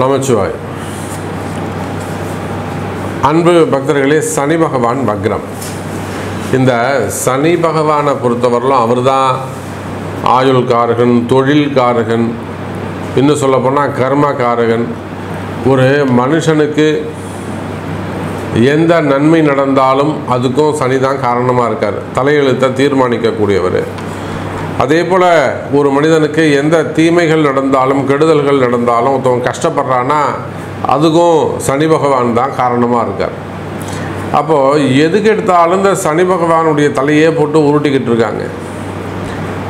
நமச்சிவாய். அன்பு பக்தர்களே, சனி பகவான் வக்ரம். இந்த சனி பகவானை பொறுத்தவரையிலும் அவர் தான் ஆயுள்காரகன், தொழில்காரகன், இன்னும் சொல்லப்போனால் கர்மகாரகன். ஒரு மனுஷனுக்கு எந்த நன்மை நடந்தாலும் அதுக்கும் சனி தான் காரணமாக இருக்கார். தலையெழுத்தை தீர்மானிக்கக்கூடியவர். அதே போல் ஒரு மனிதனுக்கு எந்த தீமைகள் நடந்தாலும் கெடுதல்கள் நடந்தாலும் ஒருத்தவங்க கஷ்டப்படுறான்னா அதுக்கும் சனி பகவான் தான் காரணமாக இருக்கார். அப்போது எதுக்கு எடுத்தாலும் இந்த சனி பகவானுடைய தலையே போட்டு உருட்டிக்கிட்டு இருக்காங்க.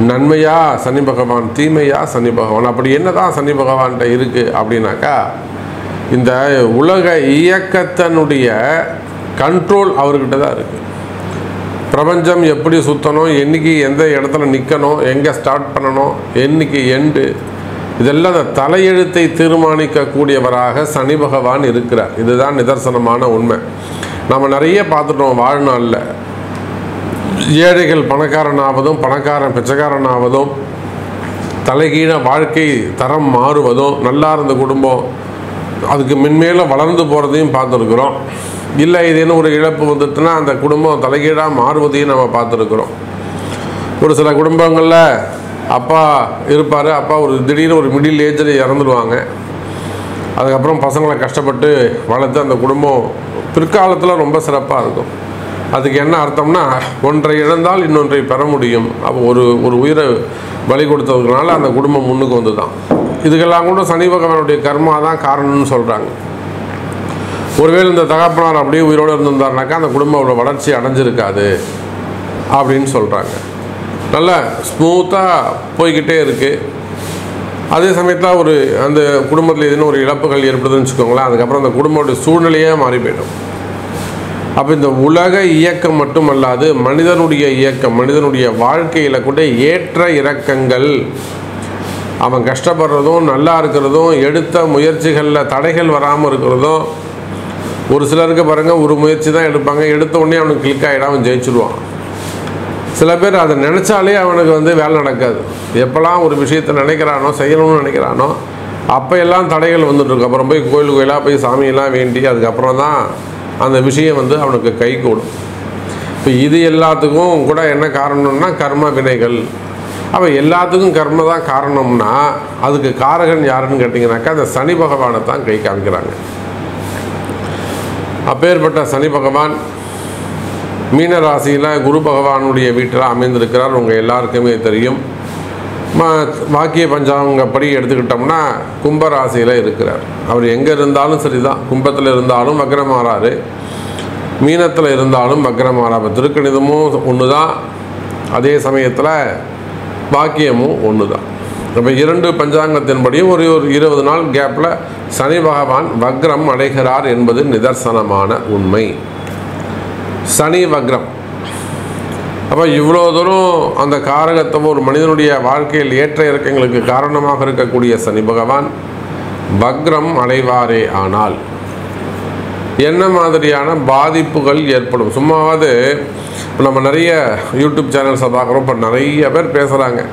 நன்மையா சனி பகவான், தீமையா சனி பகவான். அப்படி என்ன தான் சனி பகவான்கிட்ட இருக்குது அப்படின்னாக்கா, இந்த உலக இயக்கத்தினுடைய கண்ட்ரோல் அவர்கிட்ட தான் இருக்குது. பிரபஞ்சம் எப்படி சுற்றணும், என்றைக்கு எந்த இடத்துல நிற்கணும், எங்கே ஸ்டார்ட் பண்ணணும், என்றைக்கு எண்டு, இதெல்லாம் அந்த தலையெழுத்தை தீர்மானிக்கக்கூடியவராக சனி பகவான் இருக்கிறார். இதுதான் நிதர்சனமான உண்மை. நம்ம நிறைய பார்த்துட்டோம் வாழ்நாளில். ஏழைகள் பணக்காரனாவதும், பணக்காரன் பிச்சைக்காரனாவதும், தலைகீழ வாழ்க்கை தரம் மாறுவதும், நல்லா இருந்த குடும்பம் அதுக்கு மென்மேலும் வளர்ந்து போகிறதையும் பார்த்துருக்குறோம். இல்லை இதுன்னு ஒரு இழப்பு வந்துட்டுனா அந்த குடும்பம் தலைகீழாக மாறுவதையும் நம்ம பார்த்துருக்குறோம். ஒரு சில குடும்பங்களில் அப்பா இருப்பார், அப்பா ஒரு திடீர்னு ஒரு மிடில் ஏஜில் இறந்துடுவாங்க. அதுக்கப்புறம் பசங்களை கஷ்டப்பட்டு வளர்த்து அந்த குடும்பம் பிற்காலத்தில் ரொம்ப சிறப்பாக இருக்கும். அதுக்கு என்ன அர்த்தம்னா, ஒன்றை இழந்தால் இன்னொன்றை பெற முடியும். அப்போ ஒரு உயிரை பலி கொடுத்ததுனால அந்த குடும்பம் முன்னுக்கு வந்து தான். இதுக்கெல்லாம் கூட சனி பகவானுடைய கர்மா தான் காரணம்னு சொல்கிறாங்க. ஒருவேளை இந்த தகப்பனார் அப்படியே உயிரோடு இருந்திருந்தாருனாக்கா அந்த குடும்பம் அவ்வளோ வளர்ச்சி அடைஞ்சிருக்காது அப்படின்னு சொல்கிறாங்க. நல்லா ஸ்மூத்தாக போய்கிட்டே இருக்குது. அதே சமயத்தில் ஒரு அந்த குடும்பத்தில் எதுன்னு ஒரு இழப்புகள் ஏற்படுதுன்னு வச்சுக்கோங்களேன், அதுக்கப்புறம் அந்த குடும்பத்துடைய சூழ்நிலையே மாறி போயிடும். அப்போ இந்த உலக இயக்கம் மட்டுமல்லாது மனிதனுடைய இயக்கம், மனிதனுடைய வாழ்க்கையில் கூட ஏற்ற இறக்கங்கள், அவன் கஷ்டப்படுறதும் நல்லா இருக்கிறதும், எடுத்த முயற்சிகளில் தடைகள் வராமல் இருக்கிறதும். ஒரு சிலருக்கு பாருங்கள், ஒரு முயற்சி தான் எடுப்பாங்க, எடுத்த உடனே அவனுக்கு கிளிக் ஆகிடும், அவன் ஜெயிச்சுடுவான். சில பேர் அதை நினச்சாலே அவனுக்கு வேலை நடக்காது. எப்போல்லாம் ஒரு விஷயத்தை நினைக்கிறானோ, செய்யணும்னு நினைக்கிறானோ, அப்போ எல்லாம் தடைகள் வந்துட்டுருக்கு. அப்புறம் போய் கோயிலாக போய் சாமியெல்லாம் வேண்டி அதுக்கப்புறம் தான் அந்த விஷயம் அவனுக்கு கை கூடும். இப்போ இது எல்லாத்துக்கும் கூட என்ன காரணம்னா கர்ம வினைகள். அப்போ எல்லாத்துக்கும் கர்ம தான் காரணம்னா அதுக்கு காரகன் யாருன்னு கேட்டிங்கனாக்கா அந்த சனி பகவானை தான் கை காமிக்கிறாங்க. அப்பேற்பட்ட சனி பகவான் மீன ராசியில் குரு பகவானுடைய வீட்டில் அமைந்திருக்கிறார். உங்கள் எல்லாருக்குமே தெரியும். வாக்கிய பஞ்சாங்கப்படி எடுத்துக்கிட்டோம்னா கும்பராசியில் இருக்கிறார். அவர் எங்கே இருந்தாலும் சரி தான், கும்பத்தில் இருந்தாலும் வக்ரமாறாரு, மீனத்தில் இருந்தாலும் வக்ரமாறாரு. திருக்கணிதமும் ஒன்று தான், அதே சமயத்தில் வாக்கியமும் ஒன்று தான். இப்போ இரண்டு பஞ்சாங்கத்தின்படியும் ஒரு 20 நாள் கேப்பில் சனி பகவான் வக்ரம் அடைகிறார் என்பது நிதர்சனமான உண்மை. சனி வக்ரம். அப்போ இவ்வளோ தூரம் அந்த காரகத்துவம் ஒரு மனிதனுடைய வாழ்க்கையில் ஏற்ற இறக்கங்களுக்கு காரணமாக இருக்கக்கூடிய சனி பகவான் வக்ரம் அடைவாரே ஆனால் என்ன மாதிரியான பாதிப்புகள் ஏற்படும்? சும்மாவது நம்ம நிறைய யூடியூப் சேனல்ஸை பார்க்குறோம். இப்போ நிறைய பேர் பேசுகிறாங்க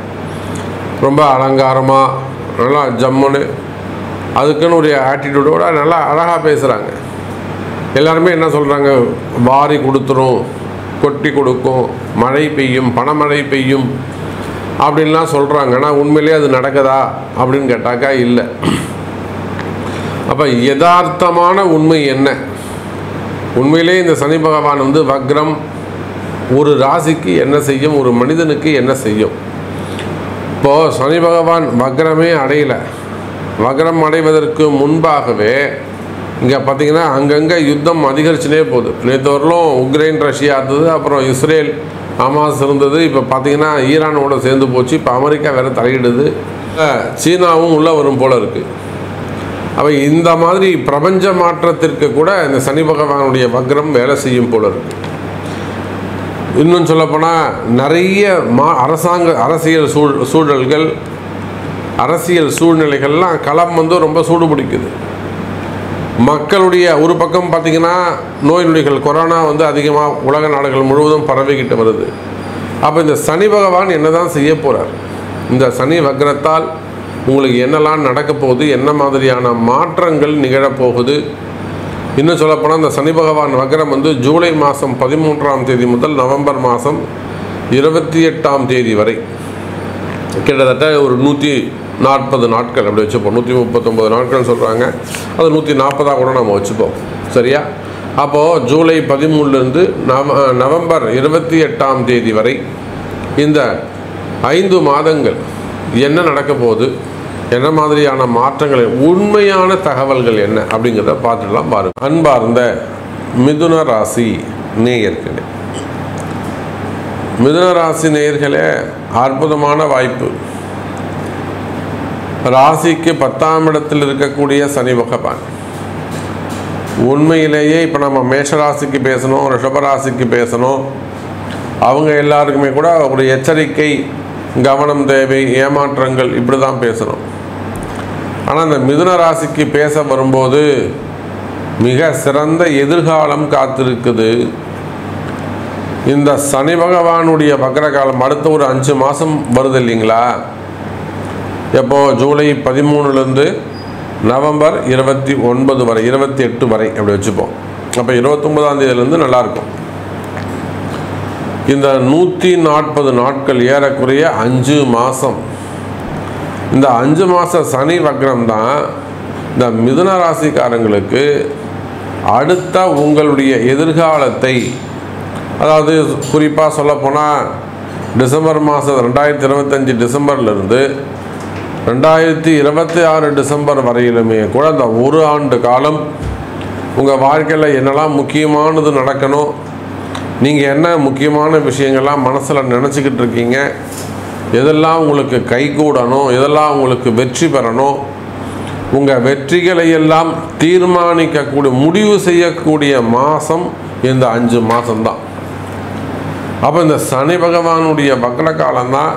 ரொம்ப அலங்காரமாக, நல்லா ஜம்முன்னு, அதுக்குன்னு ஒரு ஆட்டிடியூடோட நல்லா அழகாக பேசுகிறாங்க. எல்லாருமே என்ன சொல்கிறாங்க, வாரி கொடுத்துரும், கொட்டி கொடுக்கும், மழை பெய்யும், பணமழை பெய்யும் அப்படின்லாம் சொல்கிறாங்க. ஆனால் உண்மையிலே அது நடக்குதா அப்படின்னு கேட்டாக்கா இல்லை. அப்போ யதார்த்தமான உண்மை என்ன? உண்மையிலே இந்த சனி பகவான் வக்ரம் ஒரு ராசிக்கு என்ன செய்யும், ஒரு மனிதனுக்கு என்ன செய்யும்? இப்போது சனி பகவான் வக்ரமே அடையலை. வக்ரம் அடைவதற்கு முன்பாகவே இங்கே பார்த்திங்கன்னா அங்கங்கே யுத்தம் அதிகரிச்சுனே போகுது. நேற்று வரலும் உக்ரைன் ரஷ்யா இருந்தது, அப்புறம் இஸ்ரேல் ஹமாஸ் இருந்தது. இப்போ பார்த்திங்கன்னா ஈரானோட சேர்ந்து போச்சு. இப்போ அமெரிக்கா வேறு தலையிடுது, சீனாவும் உள்ளே வரும் போல் இருக்குது. அப்போ இந்த மாதிரி பிரபஞ்ச மாற்றத்திற்கு கூட இந்த சனி பகவானுடைய வக்ரம் வேலை செய்யும் போல் இருக்குது. இன்னும் சொல்லப்போனால் நிறைய அரசியல் சூழ்நிலைகள்லாம் களம் ரொம்ப சூடு பிடிக்குது. மக்களுடைய ஒரு பக்கம் பார்த்திங்கன்னா நோய் நொடிகள், கொரோனா அதிகமாக உலக நாடுகள் முழுவதும் பரவிக்கிட்டு வருது. அப்போ இந்த சனி பகவான் என்ன தான் செய்ய போகிறார்? இந்த சனி வக்ரத்தால் உங்களுக்கு என்னெல்லாம் நடக்க போகுது, என்ன மாதிரியான மாற்றங்கள் நிகழப்போகுது. இன்னும் சொல்லப்போனால் இந்த சனி பகவான் வக்ரம் வந்து ஜூலை மாதம் 13ஆம் தேதி முதல் நவம்பர் மாதம் 28ஆம் தேதி வரை கிட்டத்தட்ட ஒரு 140 நாட்கள் அப்படி வச்சுப்போம். 139 நாட்கள் சொல்கிறாங்க, அது 140 கூட நம்ம வச்சுப்போம். சரியா? அப்போது ஜூலை 13லேருந்து நவம்பர் 28ஆம் தேதி வரை இந்த 5 மாதங்கள் என்ன நடக்க போகுது, என்ன மாதிரியான மாற்றங்கள், உண்மையான தகவல்கள் என்ன அப்படிங்கிறத பார்த்துடலாம் பாருங்க. அன்பார்ந்த மிதுன ராசி நேயர்களே, மிதுன ராசி நேயர்களே, அற்புதமான வாய்ப்பு. ராசிக்கு 10ஆம் இடத்தில் இருக்கக்கூடிய சனி பகவான் உண்மையிலேயே இப்போ நம்ம மேஷராசிக்கு பேசணும், ரிஷபராசிக்கு பேசணும், அவங்க எல்லாருக்குமே கூட ஒரு எச்சரிக்கை, கவனம் தேவை, ஏமாற்றங்கள் இப்படி தான் பேசணும். ஆனால் இந்த மிதுன ராசிக்கு பேச வரும்போது மிக சிறந்த எதிர்காலம் காத்திருக்குது. இந்த சனி பகவானுடைய வக்ர காலம் அடுத்த ஒரு 5 மாதம் வருது இல்லைங்களா? எப்போ? ஜூலை 13லேருந்து நவம்பர் 29 வரை, 28 வரை அப்படி வச்சுப்போம். அப்போ 29ஆம் தேதியிலேருந்து நல்லாயிருக்கும். இந்த 140 நாட்கள் ஏறக்குறைய 5 மாதம். இந்த 5 மாத சனி வக்ரம் தான் இந்த மிதுன ராசிக்காரங்களுக்கு அடுத்த உங்களுடைய எதிர்காலத்தை, அதாவது குறிப்பாக சொல்லப்போனால் டிசம்பர் மாதம் 2025 டிசம்பர்லேருந்து 2026 டிசம்பர் வரையிலுமே கூட இந்த ஒரு ஆண்டு காலம் உங்கள் வாழ்க்கையில் என்னெல்லாம் முக்கியமானது நடக்கணும், நீங்கள் என்ன முக்கியமான விஷயங்கள்லாம் மனசில் நினச்சிக்கிட்டு இருக்கீங்க, எதெல்லாம் உங்களுக்கு கைகூடணும், எதெல்லாம் உங்களுக்கு வெற்றி பெறணும், உங்கள் வெற்றிகளை எல்லாம் தீர்மானிக்கக்கூடிய, முடிவு செய்யக்கூடிய மாதம் இந்த 5 மாதம்தான். அப்போ இந்த சனி பகவானுடைய வக்ர காலம்தான்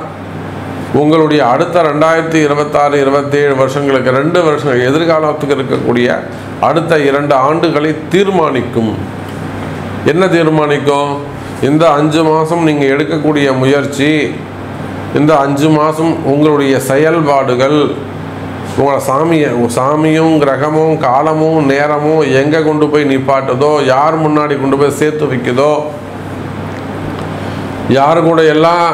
உங்களுடைய அடுத்த 2026, 27 வருஷங்களுக்கு, 2 வருஷங்கள் எதிர்காலத்துக்கு இருக்கக்கூடிய அடுத்த 2 ஆண்டுகளை தீர்மானிக்கும். என்ன தீர்மானிக்கும்? இந்த 5 மாதம் நீங்கள் எடுக்கக்கூடிய முயற்சி, இந்த 5 மாதம் உங்களுடைய செயல்பாடுகள், உங்களை சாமியும் கிரகமும் காலமும் நேரமும் எங்கே கொண்டு போய் நிப்பாட்டுதோ, யார் முன்னாடி கொண்டு போய் சேர்த்து வைக்குதோ, யாரு கூட எல்லாம்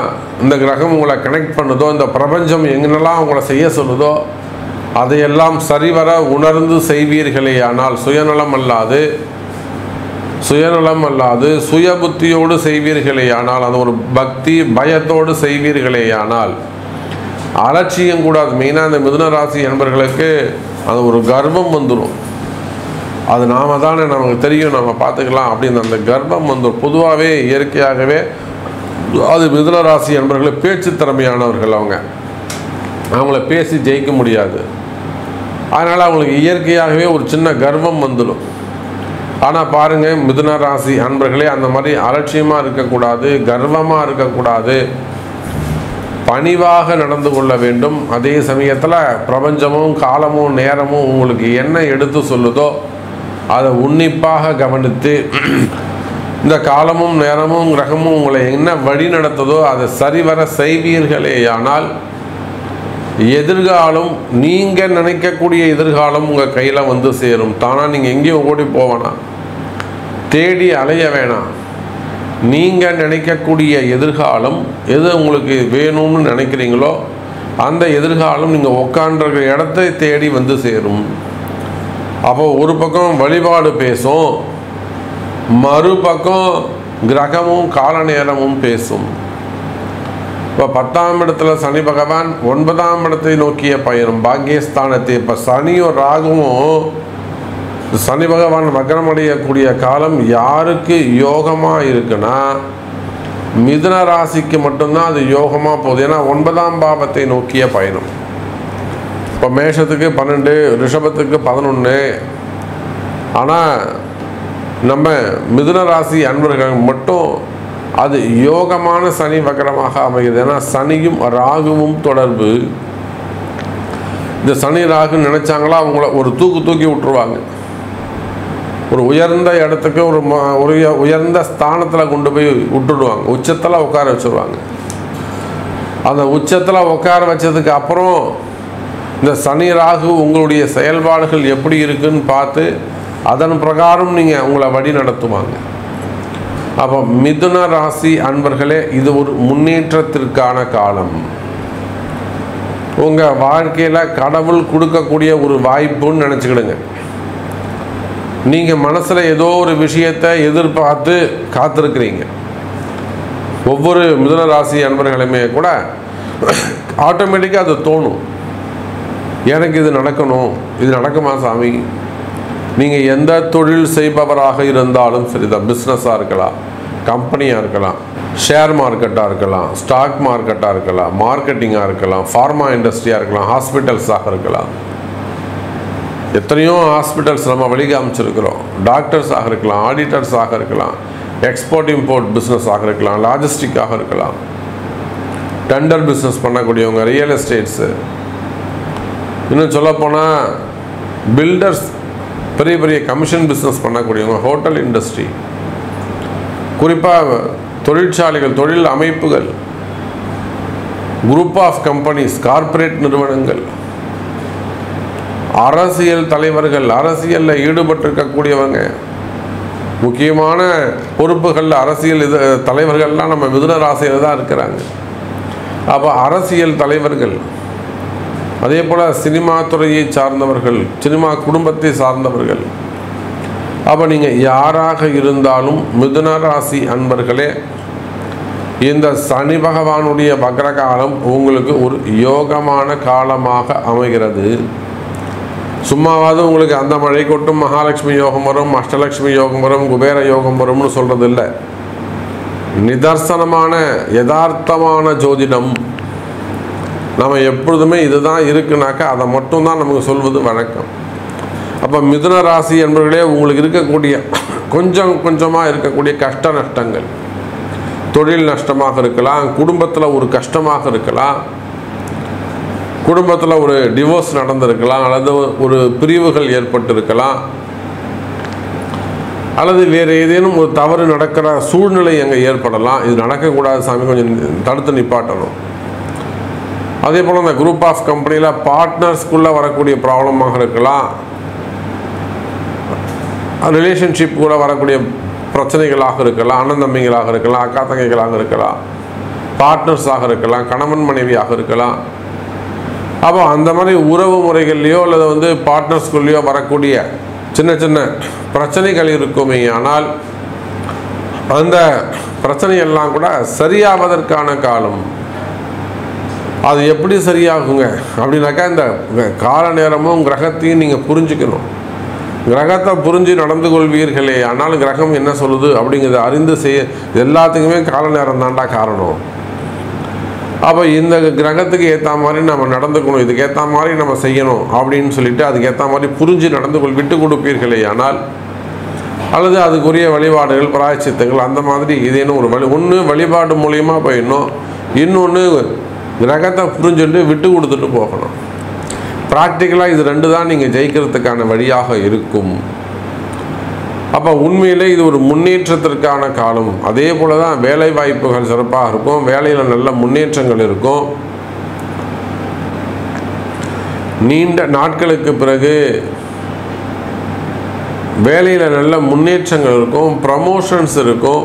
இந்த கிரகம் உங்களை கனெக்ட் பண்ணுதோ, இந்த பிரபஞ்சம் எங்கென்னெல்லாம் உங்களை செய்ய சொல்லுதோ அதையெல்லாம் சரிவர உணர்ந்து செய்வீர்களே ஆனால், சுயநலம் அல்லாது சுய புத்தியோடு செய்வீர்களே ஆனால், அது ஒரு பக்தி பயத்தோடு செய்வீர்களே ஆனால், அலட்சியம் கூடாது. மெயினாக இந்த மிதுன ராசி என்பவர்களுக்கு அது ஒரு கர்வம் வந்துடும். அது நாம தானே, நமக்கு தெரியும், நம்ம பார்த்துக்கலாம் அப்படின்னு அந்த கர்வம் வந்துடும். பொதுவாகவே இயற்கையாகவே அது மிதுன ராசி என்பவர்கள் பேச்சு திறமையானவர்கள். அவங்கள பேசி ஜெயிக்க முடியாது. அதனால் அவங்களுக்கு இயற்கையாகவே ஒரு சின்ன கர்வம் வந்துடும். ஆனால் பாருங்கள், மிதுன ராசி அன்பர்களே, அந்த மாதிரி அலட்சியமாக இருக்கக்கூடாது, கர்வமாக இருக்கக்கூடாது, பணிவாக நடந்து கொள்ள வேண்டும். அதே சமயத்தில் பிரபஞ்சமும் காலமும் நேரமும் உங்களுக்கு என்ன எடுத்து சொல்லுதோ அதை உன்னிப்பாக கவனித்து, இந்த காலமும் நேரமும் கிரகமும் உங்களை என்ன வழி நடத்ததோ அதை சரிவர செய்வீர்களே ஆனால், எதிர்காலம், நீங்கள் நினைக்கக்கூடிய எதிர்காலம் உங்கள் கையில் வந்து சேரும். தானாக நீங்கள் எங்கேயும் ஓடி போவேணாம், தேடி அலைய வேணாம். நீங்கள் நினைக்கக்கூடிய எதிர்காலம் எது உங்களுக்கு வேணும்னு நினைக்கிறீங்களோ அந்த எதிர்காலம் நீங்கள் உட்காந்துருக்கிற இடத்தை தேடி வந்து சேரும். அப்போ ஒரு பக்கம் வழிபாடு பேசும், மறுபக்கம் கிரகமும் கால நேரமும் பேசும். இப்போ 10ஆம் இடத்துல சனி பகவான் 9ஆம் இடத்தை நோக்கிய பயணம், பாக்கியஸ்தானத்தை. இப்போ சனியும் ராகுவும் சனி பகவான் வக்ரமடையக்கூடிய காலம் யாருக்கு யோகமாக இருக்குன்னா மிதுன ராசிக்கு மட்டும்தான் அது யோகமாக போகுது. ஏன்னா 9ஆம் பாவத்தை நோக்கிய பயணம். இப்போ மேஷத்துக்கு 12, ரிஷபத்துக்கு 11. ஆனால் நம்ம மிதுன ராசி அன்பர்கள் மட்டும் அது யோகமான சனி வக்ரமாக அமைகிறது. ஏன்னா சனியும் ராகுவும் தொடர்பு. இந்த சனி ராகு நினைச்சாங்களா அவங்கள ஒரு தூக்கி விட்டுருவாங்க. ஒரு உயர்ந்த இடத்துக்கு, ஒரு உயர்ந்த ஸ்தானத்தில் கொண்டு போய் விட்டுடுவாங்க, உச்சத்தில் உட்கார வச்சுருவாங்க. அந்த உச்சத்தில் உட்கார வச்சதுக்கு அப்புறம் இந்த சனி ராகு உங்களுடைய செயல்பாடுகள் எப்படி இருக்குன்னு பார்த்து அதன் பிரகாரம் நீங்கள் உங்களை வழி நடத்துவாங்க. அப்போ மிதுன ராசி அன்பர்களே, இது ஒரு முன்னேற்றத்திற்கான காலம். உங்கள் வாழ்க்கையில் கடவுள் கொடுக்கக்கூடிய ஒரு வாய்ப்புன்னு நினச்சிக்கிடுங்க. நீங்கள் மனசில் ஏதோ ஒரு விஷயத்தை எதிர்பார்த்து காத்திருக்கிறீங்க. ஒவ்வொரு மிதுன ராசி அன்பர்களுமே கூட ஆட்டோமேட்டிக்காக அது தோணும், எனக்கு இது நடக்கணும், இது நடக்குமா சாமி. நீங்கள் எந்த தொழில் செய்பவராக இருந்தாலும் சரிதான், பிஸ்னஸாக இருக்கலாம், கம்பெனியாக இருக்கலாம், ஷேர் மார்க்கெட்டாக இருக்கலாம், ஸ்டாக் மார்க்கெட்டாக இருக்கலாம், மார்க்கெட்டிங்காக இருக்கலாம், ஃபார்மா இண்டஸ்ட்ரியாக இருக்கலாம், ஹாஸ்பிட்டல்ஸாக இருக்கலாம். எத்தனையோ ஹாஸ்பிட்டல்ஸ் நம்ம வழிக அமைச்சிருக்கிறோம். டாக்டர்ஸாக இருக்கலாம், ஆடிட்டர்ஸாக இருக்கலாம், எக்ஸ்போர்ட் இம்போர்ட் பிஸ்னஸாக இருக்கலாம், லாஜிஸ்டிக்காக இருக்கலாம், டெண்டர் பிஸ்னஸ் பண்ணக்கூடியவங்க, ரியல் எஸ்டேட்ஸு, இன்னும் சொல்லப்போனால் பில்டர்ஸ், பெரிய பெரிய கமிஷன் பிஸ்னஸ் பண்ணக்கூடியவங்க, ஹோட்டல் இண்டஸ்ட்ரி, குறிப்பாக தொழிற்சாலைகள், தொழில் அமைப்புகள், குரூப் ஆஃப் கம்பெனிஸ், கார்ப்பரேட் நிறுவனங்கள், அரசியல் தலைவர்கள், அரசியலில் ஈடுபட்டிருக்கக்கூடியவங்க, முக்கியமான பொறுப்புகளில் அரசியல் தலைவர்கள்லாம் நம்ம மிதுன ராசியில் தான் இருக்கிறாங்க. அப்போ அரசியல் தலைவர்கள், அதே போல் சினிமா துறையை சார்ந்தவர்கள், சினிமா குடும்பத்தை சார்ந்தவர்கள், அப்போ நீங்கள் யாராக இருந்தாலும் மிதுன ராசி அன்பர்களே, இந்த சனி பகவானுடைய வக்ரகாலம் உங்களுக்கு ஒரு யோகமான காலமாக அமைகிறது. சும்மாவாவது உங்களுக்கு அந்த மழை கொட்டும் மகாலட்சுமி யோகம் வரும், அஷ்டலட்சுமி யோகம் வரும், குபேர யோகம் வரும்னு சொல்கிறது இல்லை. நிதர்சனமான யதார்த்தமான ஜோதிடம். நம்ம எப்பொழுதுமே இதுதான் இருக்குனாக்கா அதை மட்டும்தான் நமக்கு சொல்வது வழக்கம். அப்போ மிதுன ராசி என்பவர்களே, உங்களுக்கு இருக்கக்கூடிய கொஞ்சம் கொஞ்சமாக இருக்கக்கூடிய கஷ்ட நஷ்டங்கள், தொழில் நஷ்டமாக இருக்கலாம், குடும்பத்தில் ஒரு கஷ்டமாக இருக்கலாம், குடும்பத்தில் ஒரு டிவோர்ஸ் நடந்திருக்கலாம், அல்லது ஒரு பிரிவுகள் ஏற்பட்டிருக்கலாம், அல்லது வேறு ஏதேனும் ஒரு தவறு நடக்கிற சூழ்நிலை அங்கே ஏற்படலாம். இது நடக்கக்கூடாது சாமி, கொஞ்சம் தடுத்து நிப்பாட்டணும். அதே போல் இந்த குரூப் ஆஃப் கம்பெனியில் பார்ட்னர்ஸ்குள்ளே வரக்கூடிய ப்ராப்ளமாக இருக்கலாம், ரிலேஷன்ஷிப் கூட வரக்கூடிய பிரச்சனைகளாக இருக்கலாம், அண்ணன் தம்பிகளாக இருக்கலாம், அக்கா தங்கைகளாக இருக்கலாம், பார்ட்னர்ஸாக இருக்கலாம், கணவன் மனைவியாக இருக்கலாம். அப்போ அந்த மாதிரி உறவு முறைகள்லையோ அல்லது பார்ட்னர்ஸ்குள்ளேயோ வரக்கூடிய சின்ன சின்ன பிரச்சனைகள் இருக்குமே. ஆனால் அந்த பிரச்சனையெல்லாம் கூட சரியாவதற்கான காலம். அது எப்படி சரியாகுங்க அப்படின்னாக்கா, இந்த கால நேரமும் கிரகத்தையும் நீங்கள் புரிஞ்சுக்கணும். கிரகத்தை புரிஞ்சு நடந்து கொள்வீர்களே, ஆனால் கிரகம் என்ன சொல்லுது அப்படிங்கிறத அறிந்து செய்ய எல்லாத்துக்குமே கால நேரம் தாண்டா காரணம். அப்போ இந்த கிரகத்துக்கு ஏற்ற மாதிரி நம்ம நடந்துக்கணும், இதுக்கு ஏற்ற மாதிரி நம்ம செய்யணும் அப்படின்னு சொல்லிட்டு அதுக்கேற்ற மாதிரி புரிஞ்சு நடந்து விட்டு கொடுப்பீர்களே ஆனால், அல்லது அதுக்குரிய வழிபாடுகள், பிராயச்சித்தங்கள், அந்த மாதிரி இதேனும் ஒரு ஒன்று வழிபாடு மூலியமாக போயிடணும், இன்னொன்று கிரகத்தை புரிஞ்சுட்டு விட்டு கொடுத்துட்டு போகணும். ப்ராக்டிக்கலாக இது ரெண்டு தான் நீங்கள் ஜெயிக்கிறதுக்கான வழியாக இருக்கும். அப்போ உண்மையிலே இது ஒரு முன்னேற்றத்திற்கான காலம். அதே போல் தான் வேலை வாய்ப்புகள் சிறப்பாக இருக்கும், வேலையில் நல்ல முன்னேற்றங்கள் இருக்கும். நீண்ட நாட்களுக்கு பிறகு வேலையில் நல்ல முன்னேற்றங்கள் இருக்கும், ப்ரமோஷன்ஸ் இருக்கும்.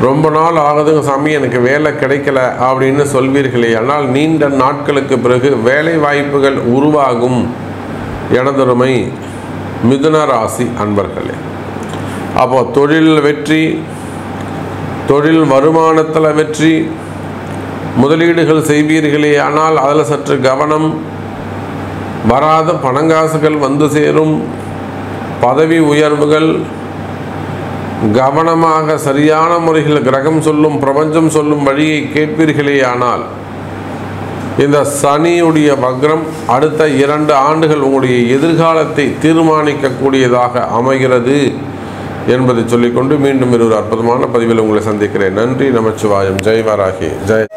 ரொம்ப நாள் ஆகுதுங்க சாமி எனக்கு வேலை கிடைக்கல அப்படின்னு சொல்வீர்களே, ஆனால் நீண்ட நாட்களுக்கு பிறகு வேலை வாய்ப்புகள் உருவாகும். எனதருமை மிதுன ராசி அன்பர்களே, அப்போ தொழில் வெற்றி, தொழில் வருமானத்தில் வெற்றி, முதலீடுகள் செய்வீர்களே ஆனால் அதில் சற்று கவனம். வராத பணங்காசுகள் வந்து சேரும், பதவி உயர்வுகள், கவனமாக சரியான முறையில் கிரகம் சொல்லும், பிரபஞ்சம் சொல்லும் வழியை கேட்பீர்களே ஆனால் இந்த சனியுடைய வக்ரம் அடுத்த 2 ஆண்டுகள் உங்களுடைய எதிர்காலத்தை தீர்மானிக்கக்கூடியதாக அமைகிறது என்பதை சொல்லிக்கொண்டு மீண்டும் ஒரு அற்புதமான பதிவில் உங்களை சந்திக்கிறேன். நன்றி. நமச்சிவாயம். ஜெய் வராகி. ஜெய்.